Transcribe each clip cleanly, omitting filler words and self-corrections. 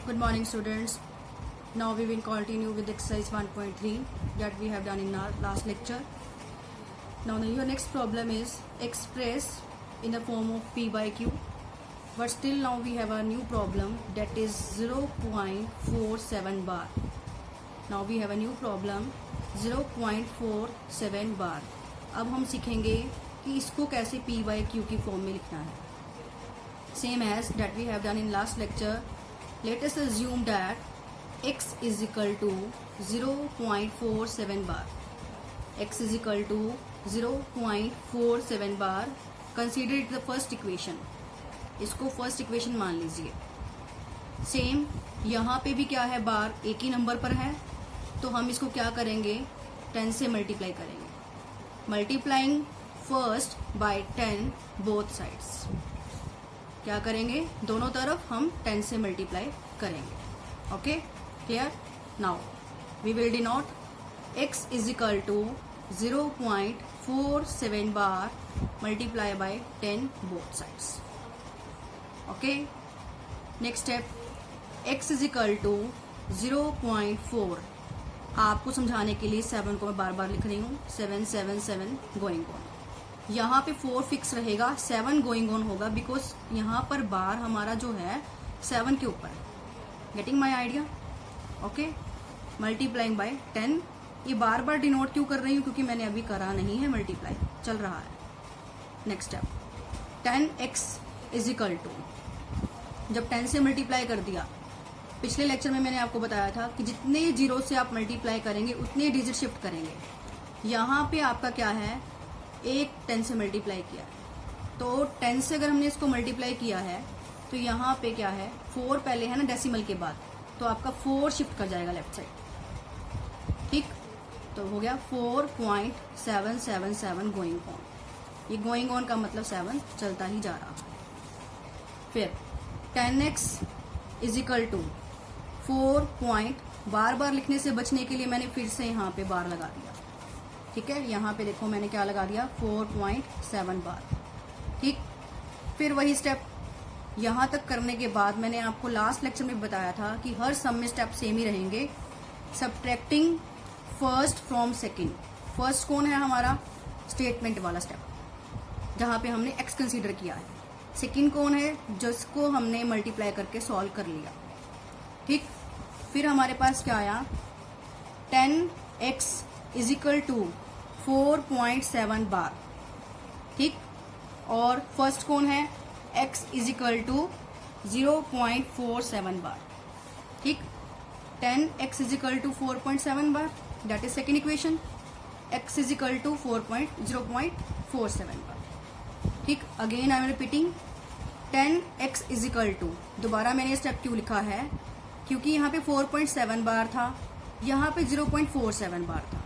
Good morning, students. Now we will continue with exercise 1.3 that we have done in our last lecture. Now your next problem is express in the form of P by Q. But still now we have a new problem that is 0.47 bar. Now we have a new problem 0.47 bar. अब हम सीखेंगे कि इसको कैसे P by Q की form में लिखना है. Same as that we have done in last lecture. Let us assume that x is equal to 0.47 bar. X is equal to 0.47 bar. Consider it the first equation. इसको first equation मान लीजिए. Same यहाँ पे भी क्या है, बार एक ही number पर है, तो हम इसको क्या करेंगे, 10 से मल्टीप्लाई करेंगे. Multiplying first by 10 both sides. क्या करेंगे, दोनों तरफ हम 10 से मल्टीप्लाई करेंगे. Okay, clear. Now we will denote x is equal to 0.47 bar multiply by 10 both sides. Okay, next step, x is equal to 0.4. आपको समझाने के लिए 7 को मैं बार बार लिख रही हूँ. 7 7 7 गोइंग ऑन. यहाँ पे 4 फिक्स रहेगा, 7 गोइंग ऑन होगा बिकॉज यहाँ पर बार हमारा जो है 7 के ऊपर है. Getting my idea. Okay, multiplying by 10. ये बार बार डिनोट क्यों कर रही हूँ, क्योंकि मैंने अभी करा नहीं है, मल्टीप्लाई चल रहा है. Next step, 10x is equal to, जब 10 से मल्टीप्लाई कर दिया, पिछले लेक्चर में मैंने आपको बताया था कि जितने जीरो से आप मल्टीप्लाई करेंगे उतने डिजिट शिफ्ट करेंगे. यहाँ पे आपका क्या है, एक 10 से मल्टीप्लाई किया है, तो 10 से अगर हमने इसको मल्टीप्लाई किया है तो यहाँ पे क्या है, 4 पहले है ना डेसिमल के बाद, तो आपका 4 शिफ्ट कर जाएगा लेफ्ट साइड. ठीक, तो हो गया 4.777 गोइंग ऑन. ये गोइंग ऑन का मतलब 7 चलता ही जा रहा है. फिर 10x इज इक्वल टू 4. बार बार लिखने से बचने के लिए मैंने फिर से यहाँ पे बार लगा दिया. ठीक है, यहाँ पे देखो मैंने क्या लगा दिया, 4.7 बार. ठीक, फिर वही स्टेप यहाँ तक करने के बाद मैंने आपको लास्ट लेक्चर में बताया था कि हर सम में स्टेप सेम ही रहेंगे. Subtracting first from second. First कौन है हमारा, स्टेटमेंट वाला स्टेप जहाँ पे हमने x कंसीडर किया है. सेकंड कौन है, जिसको हमने मल्टीप्लाई करके सॉल्व कर लिया. ठीक, फिर हमारे पास क्या आया, 10x इज इक्वल टू 4.7 बार. ठीक, और फर्स्ट कौन है, x is equal to 0.47 bar. ठीक, 10x is equal to 4.7 bar, that is second equation. x is equal to 0.47 bar. ठीक, again I am repeating, 10x is equal to, दोबारा मैंने step क्यों लिखा है, क्योंकि यहाँ पे 4.7 बार था, यहाँ पे 0.47 बार था,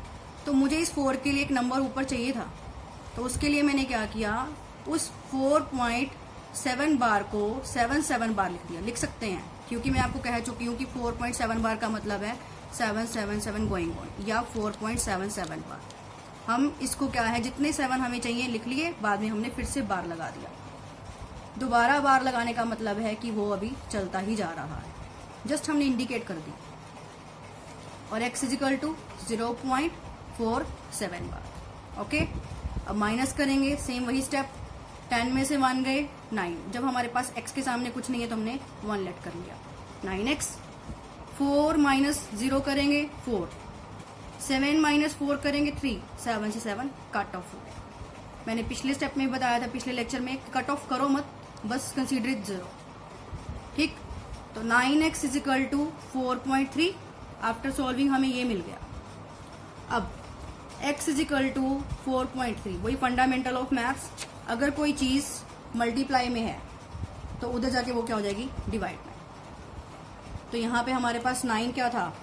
तो मुझे इस 4 के लिए एक नंबर ऊपर चाहिए था. तो उसके लिए मैंने क्या किया, उस 4.7 बार को 7 बार लिख दिया. लिख सकते हैं क्योंकि मैं आपको कह चुकी हूँ कि 4.7 बार का मतलब है 7 गोइंग ऑन या 4.77 बार. हम इसको क्या है, जितने 7 हमें चाहिए लिख लिए, बाद में हमने फिर से बार लगा दिया. दोबारा बार लगाने का मतलब है कि वो अभी चलता ही जा रहा है, जस्ट हमने इंडिकेट कर दी. और x is equal to 0.47 bar. Okay, अब माइनस करेंगे, सेम वही स्टेप. 10 में से 1 गए, 9. जब हमारे पास x के सामने कुछ नहीं है तो हमने 1 लेट कर लिया. 9x. 4 माइनस 0 करेंगे 4. 7 माइनस 4 करेंगे 3. 7 से 7 कट ऑफ हो गया. मैंने पिछले स्टेप में बताया था, पिछले लेक्चर में, कट ऑफ करो मत, बस कंसीडर इट 0. ठीक, तो 9x is equal to 4.3. After solving हमें ये मिल गया. अब x इज इक्वल टू 4.3. वही फंडामेंटल ऑफ मैथ्स, अगर कोई चीज मल्टीप्लाई में है तो उधर जाके वो क्या हो जाएगी, डिवाइड में. तो यहाँ पे हमारे पास 9 क्या था,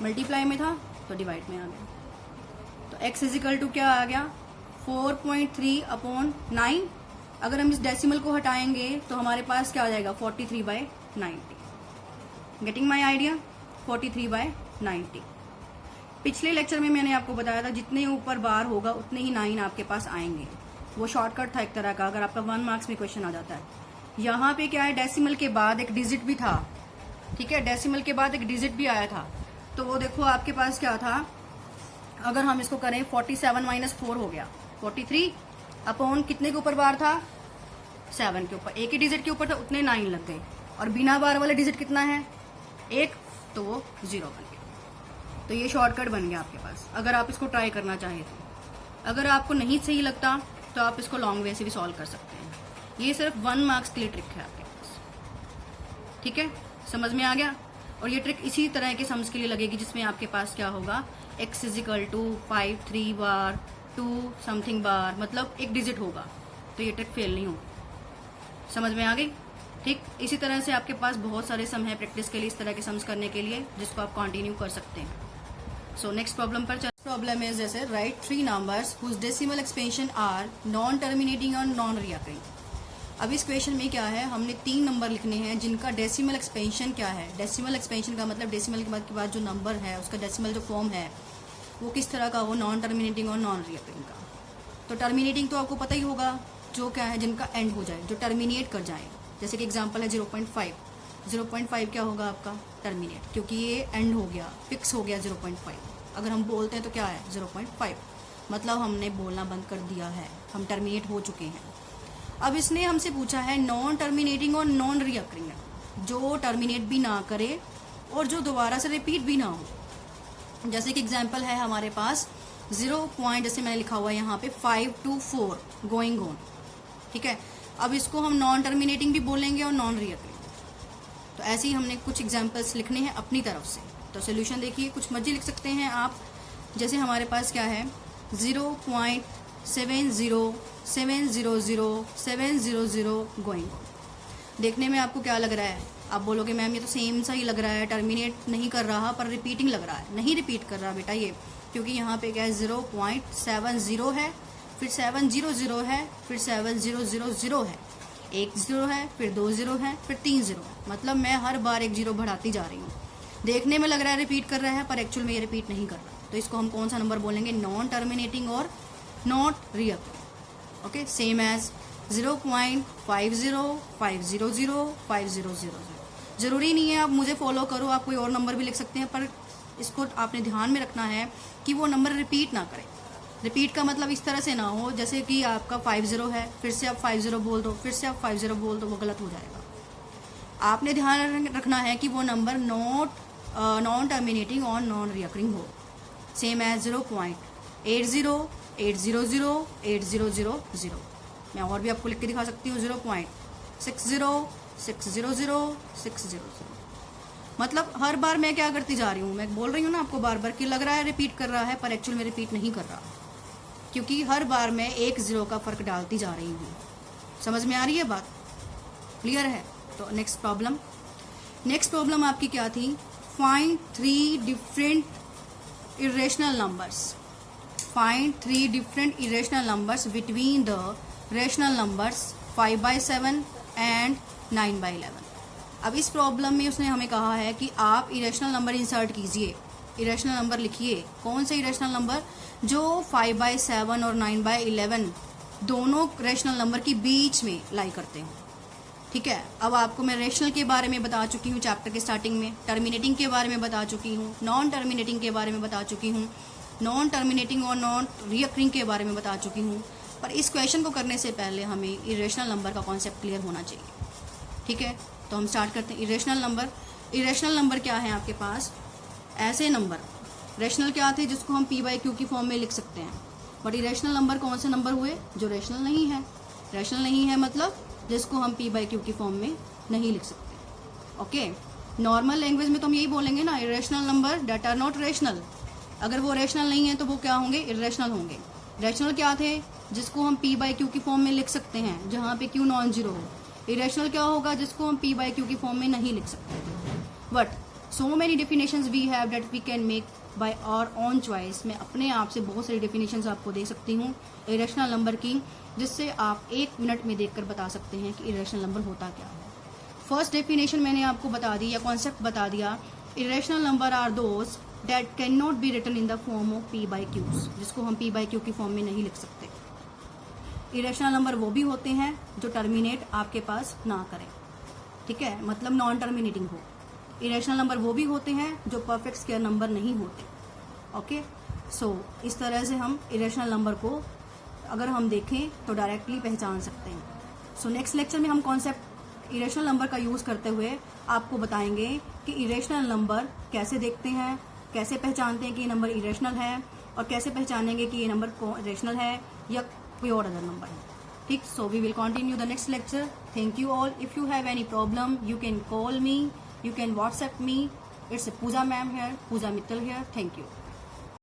मल्टीप्लाई में था, तो डिवाइड में आ गया. तो x इज इक्वल टू क्या आ गया, 4.3 अपॉन 9. अगर हम इस डेसिमल को हटाएंगे तो हमारे पास क्या आ जाएगा, 43/90. Getting my idea, 43/90. पिछले लेक्चर में मैंने आपको बताया था जितने ऊपर बार होगा उतने ही 9 आपके पास आएंगे. वो शॉर्टकट था एक तरह का, अगर आपका 1 मार्क्स में क्वेश्चन आ जाता है. यहाँ पे क्या है, डेसिमल के बाद एक डिजिट भी था, ठीक है, डेसिमल के बाद एक डिजिट भी आया था, तो वो देखो आपके पास क्या था, अगर हम इसको करें 47 माइनस 4 हो गया 43 अपॉन कितने के ऊपर बार था, 7 के ऊपर, एक ही डिजिट के ऊपर था, उतने 9 लग गए, और बिना बार वाला डिजिट कितना है 1, तो वो 0 बन गया। तो ये शॉर्टकट बन गया आपके पास, अगर आप इसको ट्राई करना चाहें तो। अगर आपको नहीं सही लगता तो आप इसको लॉन्ग वे से भी सॉल्व कर सकते हैं। ये सिर्फ 1 मार्क्स के लिए ट्रिक है आपके पास, ठीक है, समझ में आ गया। और ये ट्रिक इसी तरह के सम्स के लिए लगेगी जिसमें आपके पास क्या होगा, x इजिकल टू 5 3 बार 2 समथिंग बार, मतलब एक डिजिट होगा, तो ये ट्रिक फेल नहीं होगी। समझ में आ गई, ठीक। इसी तरह से आपके पास बहुत सारे सम है प्रैक्टिस के लिए, इस तरह के सम्स करने के लिए, जिसको आप कंटिन्यू कर सकते हैं। सो नेक्स्ट प्रॉब्लम पर प्रॉब्लम है जैसे write 3 numbers whose decimal expansion are non terminating और नॉन रिकरिंग। अब इस क्वेश्चन में क्या है, हमने 3 नंबर लिखने हैं जिनका डेसिमल एक्सपेंशन क्या है। डेसिमल एक्सपेंशन का मतलब डेसिमल के बाद जो नंबर है उसका डेसिमल जो फॉर्म है वो किस तरह का हो, नॉन टर्मिनेटिंग और नॉन रिकरिंग का। तो टर्मिनेटिंग तो आपको पता ही होगा, जो क्या है, जिनका एंड हो जाए, जो टर्मिनेट कर जाए। जैसे कि एग्जांपल है 0.5, 0.5 क्या होगा आपका, टर्मिनेट, क्योंकि ये एंड हो गया, फिक्स हो गया 0.5। अगर हम बोलते हैं तो क्या है 0.5, मतलब हमने बोलना बंद कर दिया है, हम टर्मिनेट हो चुके हैं। अब इसने हमसे पूछा है नॉन टर्मिनेटिंग और नॉन रिकरिंग, जो टर्मिनेट भी ना करे और जो दोबारा से रिपीट भी ना हो। जैसे कि एग्जांपल है हमारे पास 0 पॉइंट, जैसे मैंने लिखा हुआ है यहाँ पे 5 to 4 गोइंग ऑन, ठीक है। अब इसको हम नॉन टर्मिनेटिंग भी बोलेंगे और नॉन रिकरिंग। तो ऐसे ही हमने कुछ एग्जांपल्स लिखने हैं अपनी तरफ से। तो सोल्यूशन देखिए, कुछ मर्जी लिख सकते हैं आप। जैसे हमारे पास क्या है 0.70700 गोइंग ऑन। देखने में आपको क्या लग रहा है, आप बोलोगे मैम ये तो सेम सा ही लग रहा है, टर्मिनेट नहीं कर रहा पर रिपीटिंग लग रहा है। नहीं रिपीट कर रहा बेटा ये, क्योंकि यहाँ पे क्या है 0.70 है, फिर 700 है, फिर 7000 है, एक 0 है, फिर 2 0 है, फिर 3 0 है। मतलब मैं हर बार एक 0 बढ़ाती जा रही हूँ। देखने में लग रहा है रिपीट कर रहा है पर एक्चुअल में ये रिपीट नहीं कर रहा। तो इसको हम कौन सा नंबर बोलेंगे, नॉन टर्मिनेटिंग और not recurring. Okay, same as 0.50500 जरूरी नहीं है आप मुझे फॉलो करो, आप कोई और नंबर भी लिख सकते हैं, पर इसको आपने ध्यान में रखना है कि वो नंबर रिपीट ना करें। रिपीट का मतलब इस तरह से ना हो जैसे कि आपका 50 है, फिर से आप 50 बोल दो, फिर से आप 50 बोल दो, वो गलत हो जाएगा। आपने ध्यान रखना है कि वो नंबर नॉन टर्मिनेटिंग और नॉन रिकरिंग हो। सेम एज 0.80, मैं और भी आपको लिख के दिखा सकती हूँ 0.60, मतलब हर बार मैं क्या करती जा रही हूँ, मैं बोल रही हूँ ना आपको बार बार कि लग रहा है रिपीट कर रहा है पर एक्चुअल में रिपीट नहीं कर रहा, क्योंकि हर बार मैं एक 0 का फर्क डालती जा रही हूँ। समझ में आ रही है बात, क्लियर है। तो नेक्स्ट प्रॉब्लम आपकी क्या थी, find 3 different irrational numbers. Find 3 different irrational numbers between the rational numbers 5/7 and 9/11. अब इस प्रॉब्लम में उसने हमें कहा है कि आप इरेशनल नंबर इंसर्ट कीजिए, इरेशनल नंबर लिखिए। कौन से इरेशनल नंबर, जो 5/7 और 9/11 दोनों रेशनल नंबर के बीच में लाई करते हैं, ठीक है। अब आपको मैं रेशनल के बारे में बता चुकी हूँ चैप्टर के स्टार्टिंग में, टर्मिनेटिंग के बारे में बता चुकी हूँ, नॉन टर्मिनेटिंग के बारे में बता चुकी हूँ, नॉन टर्मिनेटिंग और नॉन रिकरिंग के बारे में बता चुकी हूँ। पर इस क्वेश्चन को करने से पहले हमें इरेशनल नंबर का कॉन्सेप्ट क्लियर होना चाहिए, ठीक है। तो हम स्टार्ट करते हैं। इरेशनल नंबर क्या है आपके पास, ऐसे नंबर रेशनल क्या थे जिसको हम p/q की फॉर्म में लिख सकते हैं, बट इरेशनल नंबर कौन से नंबर हुए, जो रेशनल नहीं है। रेशनल नहीं है मतलब जिसको हम p/q की फॉर्म में नहीं लिख सकते। ओके, नॉर्मल लैंग्वेज में तो हम यही बोलेंगे ना, irrational number that are not rational. अगर वो रेशनल नहीं है तो वो क्या होंगे, इरेशनल होंगे। रेशनल क्या थे, जिसको हम p/q की फॉर्म में लिख सकते हैं, जहाँ पे q नॉन जीरो हो। इरेशनल क्या होगा, जिसको हम p/q की फॉर्म में नहीं लिख सकते। But so many definitions we have that we can make by our own choice. मैं अपने आप से बहुत सारी डेफिनेशंस आपको दे सकती हूँ इरेशनल नंबर की, जिससे आप 1 मिनट में देखकर बता सकते हैं कि इरेशनल नंबर होता क्या है। फर्स्ट डेफिनेशन मैंने आपको बता दी या कॉन्सेप्ट बता दिया, irrational number are those that can not be written in the form of p/q's, जिसको हम p/q की फॉर्म में नहीं लिख सकते। इरेशनल नंबर वो भी होते हैं जो टर्मिनेट आपके पास ना करें, ठीक है, मतलब नॉन टर्मिनेटिंग हो। इरेशनल नंबर वो भी होते हैं जो परफेक्ट स्क्वायर नंबर नहीं होते। ओके, सो इस तरह से हम इरेशनल नंबर को अगर हम देखें तो डायरेक्टली पहचान सकते हैं। सो नेक्स्ट लेक्चर में हम कॉन्सेप्ट इरेशनल नंबर का यूज़ करते हुए आपको बताएंगे कि इरेशनल नंबर कैसे देखते हैं, कैसे पहचानते हैं कि ये नंबर इरेशनल है, और कैसे पहचानेंगे कि ये नंबर रेशनल है या कोई और अदर नंबर है। ठीक, so we will continue the next lecture. Thank you all. If you have any problem you can call me, you can WhatsApp me. It's a Pooja ma'am here, Pooja Mittal here. Thank you.